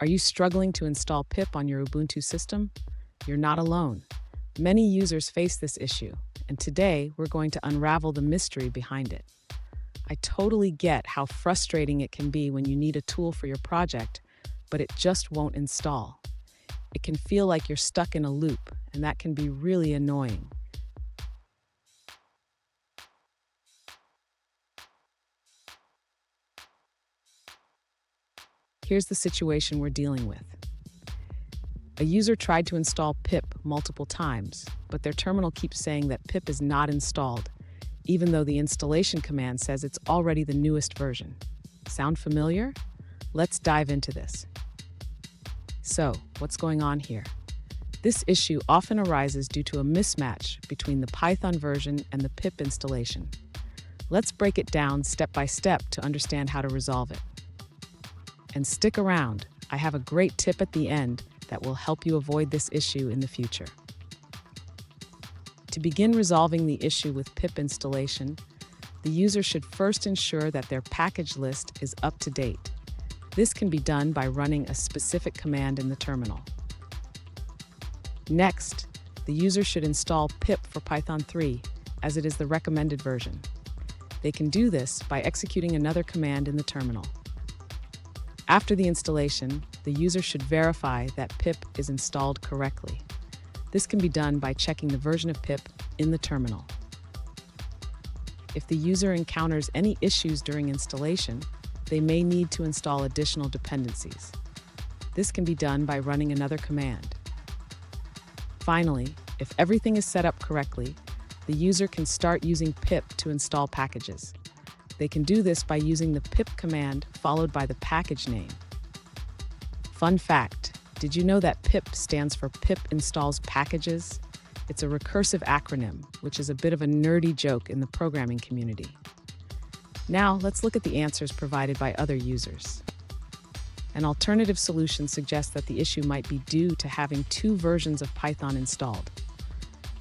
Are you struggling to install pip on your Ubuntu system? You're not alone. Many users face this issue, and today we're going to unravel the mystery behind it. I totally get how frustrating it can be when you need a tool for your project, but it just won't install. It can feel like you're stuck in a loop, and that can be really annoying. Here's the situation we're dealing with. A user tried to install pip multiple times, but their terminal keeps saying that pip is not installed, even though the installation command says it's already the newest version. Sound familiar? Let's dive into this. So, what's going on here? This issue often arises due to a mismatch between the Python version and the pip installation. Let's break it down step by step to understand how to resolve it. And stick around, I have a great tip at the end that will help you avoid this issue in the future. To begin resolving the issue with pip installation, the user should first ensure that their package list is up to date. This can be done by running a specific command in the terminal. Next, the user should install pip for Python 3, as it is the recommended version. They can do this by executing another command in the terminal. After the installation, the user should verify that pip is installed correctly. This can be done by checking the version of pip in the terminal. If the user encounters any issues during installation, they may need to install additional dependencies. This can be done by running another command. Finally, if everything is set up correctly, the user can start using pip to install packages. They can do this by using the pip command followed by the package name. Fun fact, did you know that pip stands for Pip Installs Packages? It's a recursive acronym, which is a bit of a nerdy joke in the programming community. Now, let's look at the answers provided by other users. An alternative solution suggests that the issue might be due to having two versions of Python installed.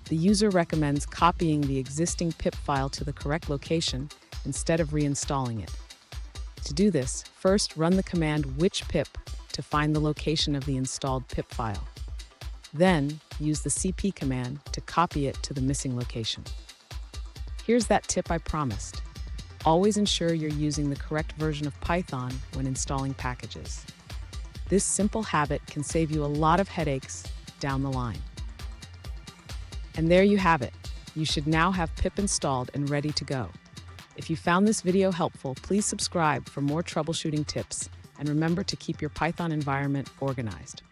The user recommends copying the existing pip file to the correct location instead of reinstalling it. To do this, first run the command which_pip to find the location of the installed pip file. Then, use the cp command to copy it to the missing location. Here's that tip I promised. Always ensure you're using the correct version of Python when installing packages. This simple habit can save you a lot of headaches down the line. And there you have it. You should now have pip installed and ready to go. If you found this video helpful, please subscribe for more troubleshooting tips, and remember to keep your Python environment organized.